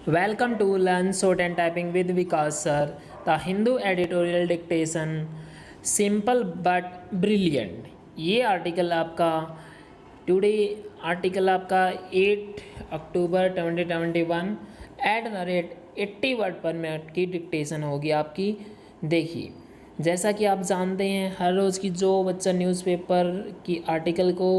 Welcome to Learn Short and Typing with Vikas sir. The Hindu editorial dictation simple but brilliant. ये article आपका today article आपका 8 अक्टूबर 2021 @80 word per minute की dictation होगी आपकी। देखिए, जैसा कि आप जानते हैं हर रोज़ की जो बच्चा न्यूज़पेपर की आर्टिकल को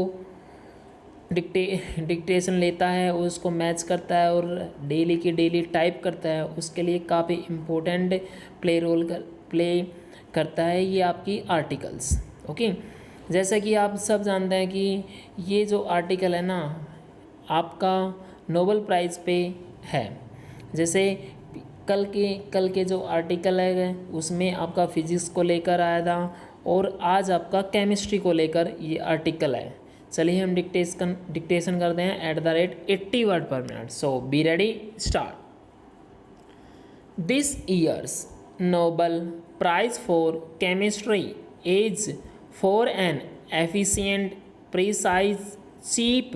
डिक्टेशन लेता है उसको मैच करता है और डेली की डेली टाइप करता है, उसके लिए काफ़ी इम्पोर्टेंट प्ले करता है ये आपकी आर्टिकल्स। ओके, जैसा कि आप सब जानते हैं कि ये जो आर्टिकल है ना आपका नोबेल प्राइज़ पे है। जैसे कल के जो आर्टिकल है उसमें आपका फिजिक्स को लेकर आया था और आज आपका केमिस्ट्री को लेकर ये आर्टिकल है। चलिए हम डिक्टेशन करते हैं @80 word per minute. So be ready, start. This year's Nobel prize for chemistry is for an efficient, precise, cheap,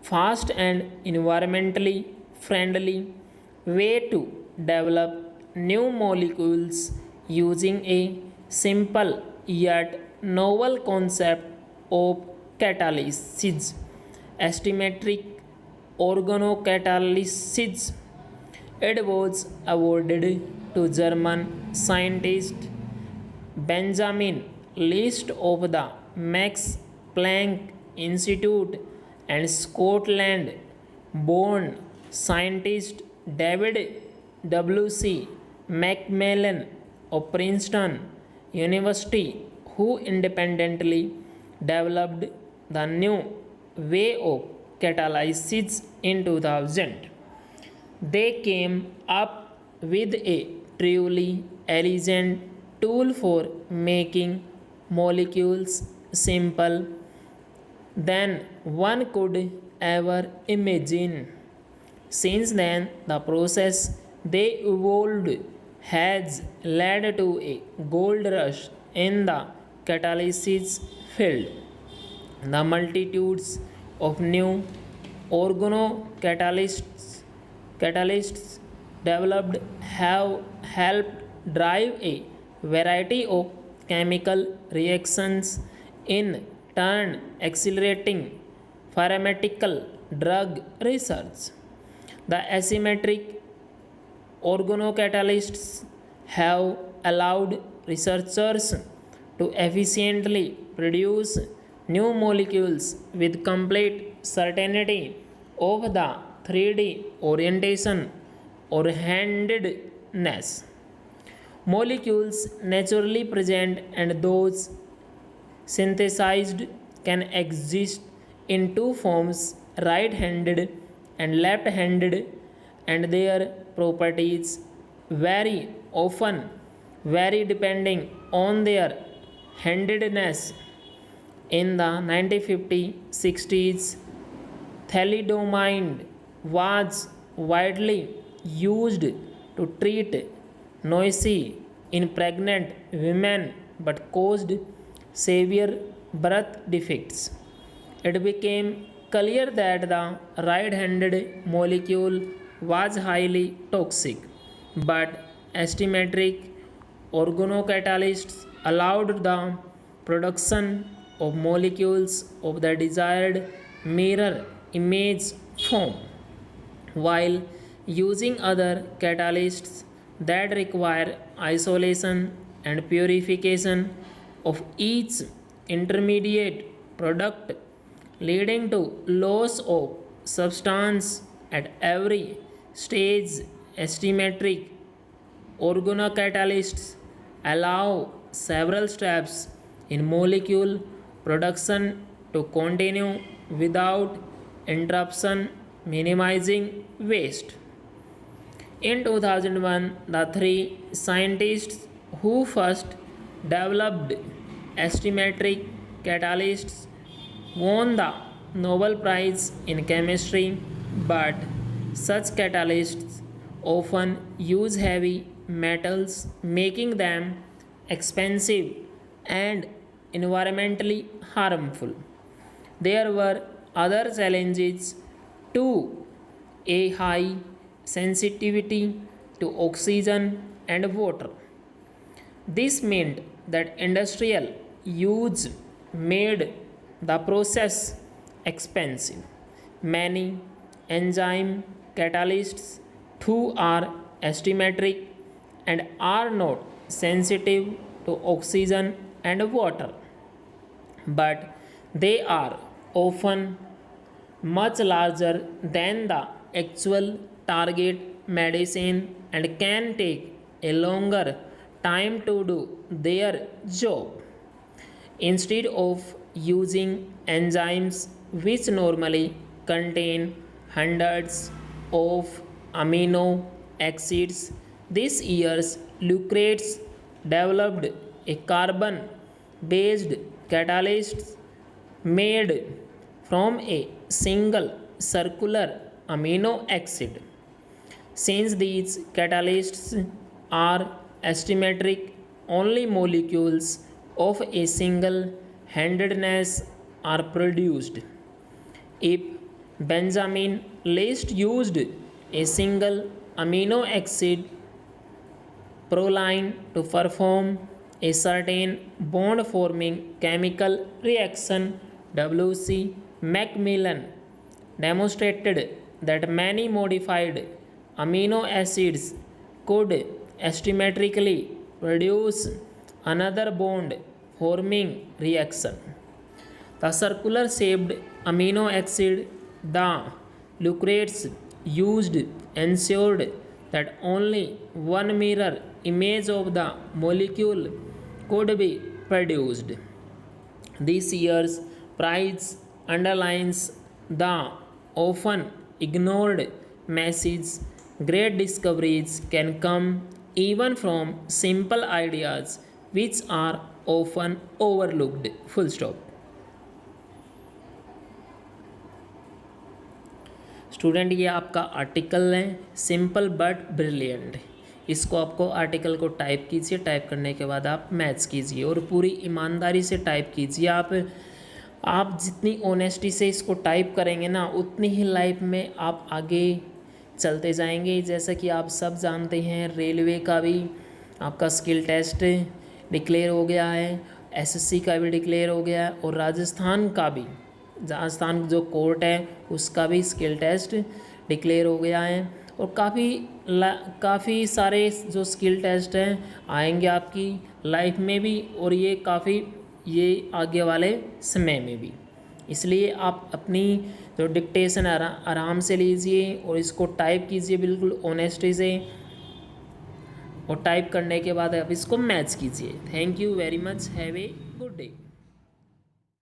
fast and environmentally friendly way to develop new molecules using a simple yet novel concept of catalysis, asymmetric organocatalysis. It was awarded to German scientist Benjamin List of the Max Planck Institute and Scotland born scientist David W.C. Macmillan of Princeton University, who independently developed the new way of catalysis in 2000. They came up with a truly elegant tool for making molecules simple than one could ever imagine. Since then, the process they evolved has led to a gold rush in the catalysis field. The multitudes of new organocatalysts developed have helped drive a variety of chemical reactions, in turn accelerating pharmaceutical drug research. The asymmetric organocatalysts have allowed researchers to efficiently produce new molecules with complete certainty of the 3D orientation or handedness. Molecules naturally present and those synthesized can exist in two forms, right-handed and left-handed, and their properties often vary depending on their handedness. In the 1950s-60s, thalidomide was widely used to treat nausea in pregnant women but caused severe birth defects. It became clear that the right-handed molecule was highly toxic, but asymmetric organocatalysts allowed the production of molecules of the desired mirror image form, while using other catalysts that require isolation and purification of each intermediate product, leading to loss of substance at every stage. Asymmetric organocatalysts allow several steps in molecule production to continue without interruption, minimizing waste. In 2001, the three scientists who first developed asymmetric catalysts won the Nobel Prize in Chemistry, but such catalysts often use heavy metals, making them expensive and environmentally harmful. There were other challenges too. A high sensitivity to oxygen and water. This meant that industrial use made the process expensive. Many enzyme catalysts too are asymmetric and are not sensitive to oxygen and water, but they are often much larger than the actual target medicine and can take a longer time to do their job. Instead of using enzymes which normally contain hundreds of amino acids, this years Lucrates developed a carbon based catalyst made from a single circular amino acid. Since these catalysts are asymmetric, only molecules of a single handedness are produced. If Benjamin List used a single amino acid proline to perform a certain bond forming chemical reaction, W.C. Macmillan demonstrated that many modified amino acids could asymmetrically produce another bond forming reaction. The circular shaped amino acid the Lucrates used ensured that only one mirror image of the molecule could be produced. This year's prize underlines the often ignored message: great discoveries can come even from simple ideas which are often overlooked. Full stop. Student ये आपका article है, simple but brilliant. इसको आपको article को type कीजिए, type करने के बाद आप मैथ्स कीजिए और पूरी ईमानदारी से टाइप कीजिए। आप जितनी ऑनेस्टी से इसको टाइप करेंगे ना, उतनी ही लाइफ में आप आगे चलते जाएंगे। जैसा कि आप सब जानते हैं, रेलवे का भी आपका स्किल टेस्ट डिक्लेयर हो गया है, एसएससी का भी डिक्लेयर हो गया है और राजस्थान जो कोर्ट है उसका भी स्किल टेस्ट डिक्लेयर हो गया है। और काफ़ी सारे जो स्किल टेस्ट हैं आएंगे आपकी लाइफ में भी, और ये आगे वाले समय में भी। इसलिए आप अपनी जो डिक्टेशन आराम से लीजिए और इसको टाइप कीजिए बिल्कुल ऑनेस्टी से, और टाइप करने के बाद आप इसको मैच कीजिए। Thank you very much, have a good day.